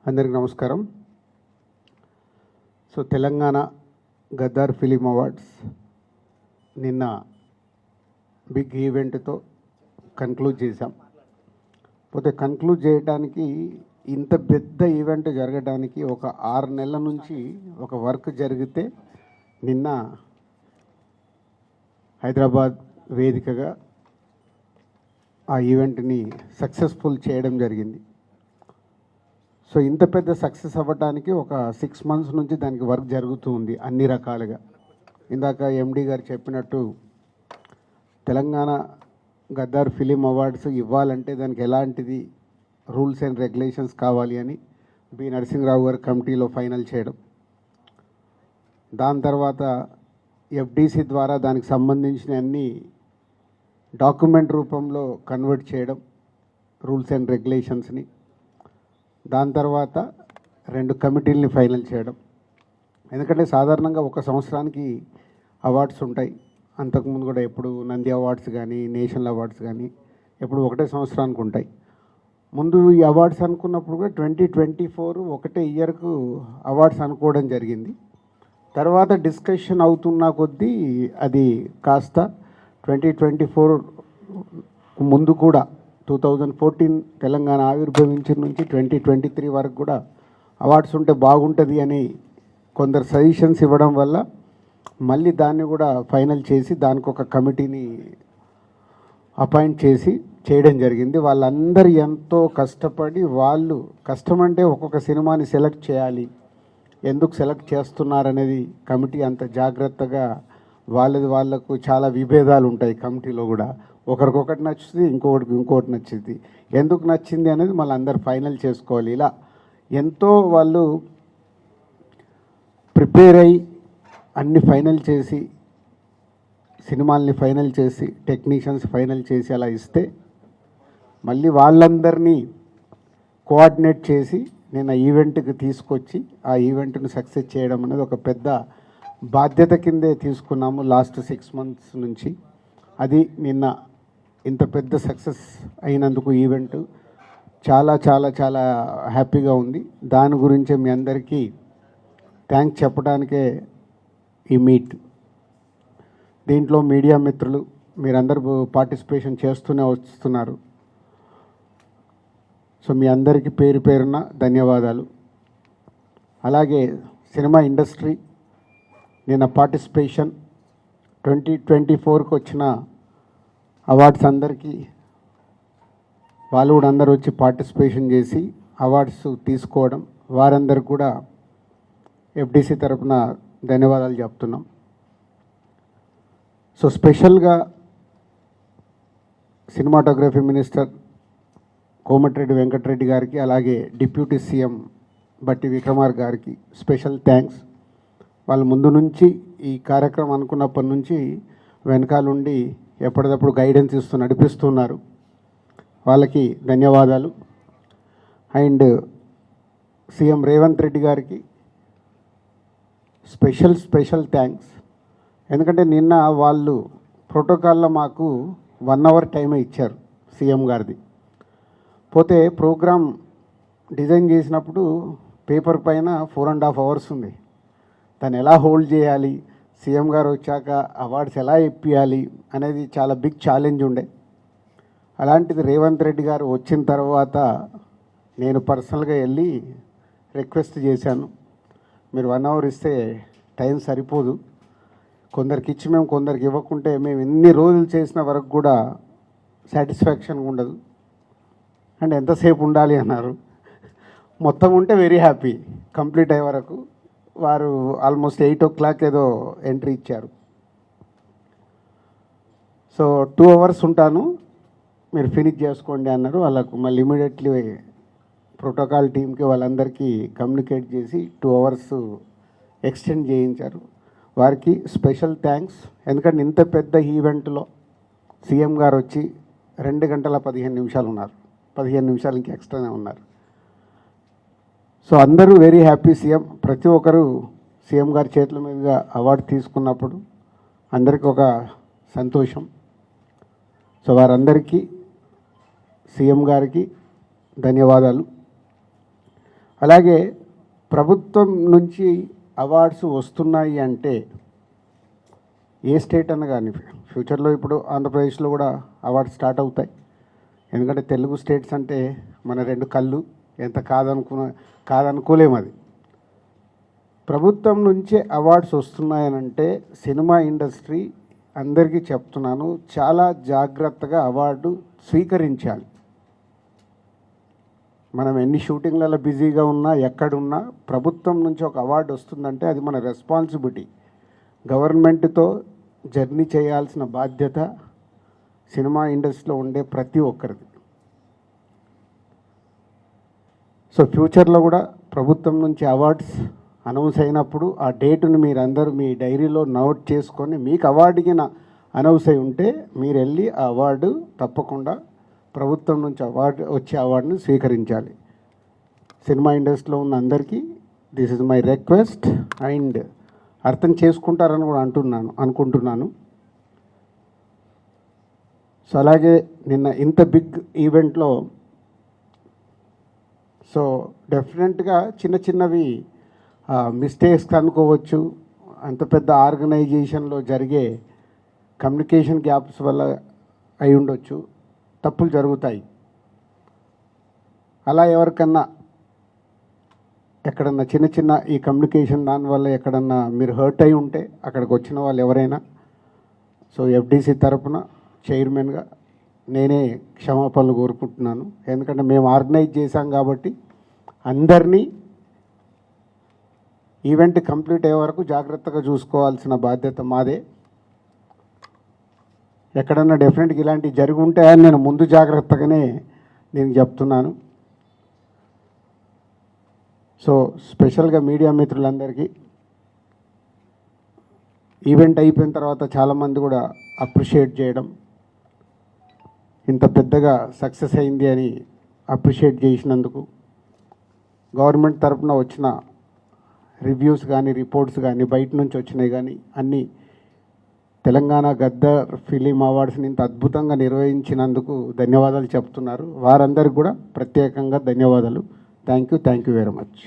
అందరికీ నమస్కారం. So Telangana Gaddar film awards నిన్న బిగ్ ఈవెంట్తో కన్క్లూడ్ చేశాం. పోతే కన్క్లూడ్ చేయడానికి ఇంత పెద్ద ఈవెంట్ జరగడానికి ఒక 6 నెలల నుంచి ఒక వర్క్ జరిగితే నిన్న హైదరాబాద్ వేదికగా ఆ ఈవెంట్ని సక్సెస్ఫుల్ చేయడం జరిగింది. సో ఇంత పెద్ద సక్సెస్ అవ్వడానికి ఒక 6 మంత్స్ నుంచి దానికి వర్క్ జరుగుతూ ఉంది అన్ని రకాలుగా. ఇందాక ఎండి గారు చెప్పినట్టు తెలంగాణ గద్దర్ ఫిలిం అవార్డ్స్ ఇవ్వాలంటే దానికి ఎలాంటిది రూల్స్ అండ్ రెగ్యులేషన్స్ కావాలి అని బి నరసింహరావు గారు కమిటీలో ఫైనల్ చేయడం, దాని తర్వాత ఎఫ్డిసి ద్వారా దానికి సంబంధించిన అన్ని డాక్యుమెంట్ రూపంలో కన్వర్ట్ చేయడం రూల్స్ అండ్ రెగ్యులేషన్స్ని, దాని తర్వాత 2 కమిటీలని ఫైనల్ చేయడం. ఎందుకంటే సాధారణంగా ఒక సంవత్సరానికి అవార్డ్స్ ఉంటాయి. అంతకుముందు కూడా ఎప్పుడు నంది అవార్డ్స్ కానీ నేషనల్ అవార్డ్స్ కానీ ఎప్పుడు ఒకటే సంవత్సరానికి ఉంటాయి. ముందు ఈ అవార్డ్స్ అనుకున్నప్పుడు కూడా 2024 ఒకటే ఇయర్కు అవార్డ్స్ అనుకోవడం జరిగింది. తర్వాత డిస్కషన్ అవుతున్న కొద్దీ అది కాస్త 2024 ముందు కూడా 2014 తెలంగాణ ఆవిర్భవించిన నుంచి 2023 వరకు కూడా అవార్డ్స్ ఉంటే బాగుంటుంది అని కొందరు సజెషన్స్ ఇవ్వడం వల్ల మళ్ళీ దాన్ని కూడా ఫైనల్ చేసి దానికి ఒక కమిటీని అపాయింట్ చేసి చేయడం జరిగింది. వాళ్ళందరూ ఎంతో కష్టపడి, వాళ్ళు కష్టమంటే ఒక్కొక్క సినిమాని సెలెక్ట్ చేయాలి, ఎందుకు సెలెక్ట్ చేస్తున్నారనేది కమిటీ అంత జాగ్రత్తగా, వాళ్ళకు చాలా విభేదాలు ఉంటాయి కమిటీలో కూడా. ఒకరికొకటి నచ్చుతుంది, ఇంకోటి నచ్చుతుంది. ఎందుకు నచ్చింది అనేది మళ్ళీ అందరు ఫైనల్ చేసుకోవాలి. ఇలా ఎంతో వాళ్ళు ప్రిపేర్ అయ్యి అన్ని ఫైనల్ చేసి, సినిమాల్ని ఫైనల్ చేసి, టెక్నీషియన్స్ ఫైనల్ చేసి అలా ఇస్తే మళ్ళీ వాళ్ళందరినీ కోఆర్డినేట్ చేసి నేను ఈవెంట్కి తీసుకొచ్చి ఆ ఈవెంట్ని సక్సెస్ చేయడం అనేది ఒక పెద్ద బాధ్యత కిందే తీసుకున్నాము లాస్ట్ 6 మంత్స్ నుంచి. అది నిన్న ఇంత పెద్ద సక్సెస్ అయినందుకు ఈవెంట్ చాలా చాలా చాలా హ్యాపీగా ఉంది. దాని గురించే మీ అందరికీ థ్యాంక్స్ చెప్పడానికే ఈ మీట్. దీంట్లో మీడియా మిత్రులు మీరందరూ పార్టిసిపేషన్ చేస్తూనే వస్తున్నారు. సో మీ అందరికీ పేరు పేరున ధన్యవాదాలు. అలాగే సినిమా ఇండస్ట్రీ నిన్న పార్టిసిపేషన్ 2024కి వచ్చిన అవార్డ్స్ అందరికీ వాళ్ళు కూడా అందరూ వచ్చి పార్టిసిపేషన్ చేసి అవార్డ్స్ తీసుకోవడం, వారందరికీ కూడా ఎఫ్డిసి తరఫున ధన్యవాదాలు చెప్తున్నాం. సో స్పెషల్గా సినిమాటోగ్రఫీ మినిస్టర్ కోమటిరెడ్డి వెంకటరెడ్డి గారికి, అలాగే డిప్యూటీ సీఎం బట్టి విక్రమార్క గారికి స్పెషల్ థ్యాంక్స్. వాళ్ళు ముందు నుంచి ఈ కార్యక్రమం అనుకున్నప్పటి నుంచి వెనకాలండి ఎప్పటికప్పుడు గైడెన్స్ ఇస్తూ నడిపిస్తున్నారు. వాళ్ళకి ధన్యవాదాలు. అండ్ సీఎం రేవంత్ రెడ్డి గారికి స్పెషల్ థ్యాంక్స్. ఎందుకంటే నిన్న వాళ్ళు ప్రోటోకాల్లో మాకు 1 అవర్ టైమే ఇచ్చారు సీఎం గారిది. పోతే ప్రోగ్రామ్ డిజైన్ చేసినప్పుడు పేపర్ పైన 4.5 అవర్స్ ఉంది. దాన్ని ఎలా హోల్డ్ చేయాలి, సీఎం గారు వచ్చాక అవార్డ్స్ ఎలా ఇప్పియాలి అనేది చాలా బిగ్ ఛాలెంజ్ ఉండే. అలాంటిది రేవంత్ రెడ్డి గారు వచ్చిన తర్వాత నేను పర్సనల్గా వెళ్ళి రిక్వెస్ట్ చేశాను, మీరు 1 అవర్ ఇస్తే టైం సరిపోదు, కొందరికి ఇచ్చి మేము కొందరికి ఇవ్వకుంటే మేము ఎన్ని రోజులు చేసిన వరకు కూడా సాటిస్ఫాక్షన్గా ఉండదు అండ్ ఎంతసేపు ఉండాలి అన్నారు. మొత్తం ఉంటే వెరీ హ్యాపీ. కంప్లీట్ అయ్యే వరకు వారు ఆల్మోస్ట్ 8 o'clock ఏదో ఎంట్రీ ఇచ్చారు. సో 2 అవర్స్ ఉంటాను, మీరు ఫినిష్ చేసుకోండి అన్నారు. వాళ్ళకు మళ్ళీ ఇమీడియట్లీ ప్రోటోకాల్ టీంకి వాళ్ళందరికీ కమ్యూనికేట్ చేసి 2 అవర్స్ ఎక్స్టెండ్ చేయించారు. వారికి స్పెషల్ థ్యాంక్స్. ఎందుకంటే ఇంత పెద్ద ఈవెంట్లో సీఎం గారు వచ్చి 2 గంటల 15 నిమిషాలు ఉన్నారు, 15 నిమిషాలు ఇంకా ఎక్స్ట్రానే ఉన్నారు. సో అందరూ వెరీ హ్యాపీ. సీఎం ప్రతి ఒక్కరు సీఎం గారి చేతుల మీదుగా అవార్డు తీసుకున్నప్పుడు అందరికీ ఒక సంతోషం. సో వారందరికీ సీఎం గారికి ధన్యవాదాలు. అలాగే ప్రభుత్వం నుంచి అవార్డ్స్ వస్తున్నాయి అంటే ఏ స్టేట్ అన్న కానీ ఫ్యూచర్లో ఇప్పుడు ఆంధ్రప్రదేశ్లో కూడా అవార్డ్స్ స్టార్ట్ అవుతాయి. ఎందుకంటే తెలుగు స్టేట్స్ అంటే మన రెండు కళ్ళు, ఎంత కాదనుకోలేము. అది ప్రభుత్వం నుంచే అవార్డ్స్ వస్తున్నాయనంటే సినిమా ఇండస్ట్రీ అందరికీ చెప్తున్నాను, చాలా జాగ్రత్తగా అవార్డు స్వీకరించాలి. మనం ఎన్ని షూటింగ్లలో బిజీగా ఉన్నా, ఎక్కడున్నా ప్రభుత్వం నుంచి ఒక అవార్డు వస్తుందంటే అది మన రెస్పాన్సిబిలిటీ. గవర్నమెంట్తో జర్నీ చేయాల్సిన బాధ్యత సినిమా ఇండస్ట్రీలో ఉండే ప్రతి ఒక్కరిది. సో ఫ్యూచర్లో కూడా ప్రభుత్వం నుంచి అవార్డ్స్ అనౌన్స్ అయినప్పుడు ఆ డేటును మీరందరూ మీ డైరీలో నోట్ చేసుకొని, మీకు అవార్డుకి అనౌన్స్ అయి ఉంటే మీరు వెళ్ళి ఆ అవార్డు తప్పకుండా ప్రభుత్వం నుంచి వచ్చే అవార్డును స్వీకరించాలి. సినిమా ఇండస్ట్రీలో ఉన్న అందరికీ this is my request and అర్థం చేసుకుంటారని కూడా అనుకుంటున్నాను. సో అలాగే నిన్న ఇంత బిగ్ ఈవెంట్లో సో డెఫినెట్గా చిన్న చిన్నవి మిస్టేక్స్ అనుకోవచ్చు. అంత పెద్ద ఆర్గనైజేషన్లో జరిగే కమ్యూనికేషన్ గ్యాప్స్ వల్ల అయి ఉండొచ్చు, తప్పులు జరుగుతాయి. అలా ఎవరికన్నా ఎక్కడన్నా చిన్న చిన్న ఈ కమ్యూనికేషన్ దానివల్ల ఎక్కడన్నా మీరు హర్ట్ అయి ఉంటే అక్కడికి వచ్చిన వాళ్ళు ఎవరైనా, సో ఎఫ్డీసీ తరపున చైర్మన్గా నేనే క్షమాపణలు కోరుకుంటున్నాను. ఎందుకంటే మేము ఆర్గనైజ్ చేశాం కాబట్టి అందరినీ ఈవెంట్ కంప్లీట్ అయ్యే వరకు జాగ్రత్తగా చూసుకోవాల్సిన బాధ్యత మాదే. ఎక్కడన్నా డెఫినెట్గా ఇలాంటివి జరిగి ఉంటాయని నేను ముందు జాగ్రత్తగానే నేను చెప్తున్నాను. సో స్పెషల్గా మీడియా మిత్రులందరికీ ఈవెంట్ అయిపోయిన తర్వాత చాలామంది కూడా అప్రిషియేట్ చేయడం, ఇంత పెద్దగా సక్సెస్ అయింది అని అప్రిషియేట్ చేసినందుకు, గవర్నమెంట్ తరఫున వచ్చిన రివ్యూస్ కానీ రిపోర్ట్స్ కానీ బయట నుంచి వచ్చినాయి కానీ అన్నీ తెలంగాణ గద్దర్ ఫిలిం అవార్డ్స్ని ఇంత అద్భుతంగా నిర్వహించినందుకు ధన్యవాదాలు చెప్తున్నారు. వారందరికీ కూడా ప్రత్యేకంగా ధన్యవాదాలు. Thank you very much.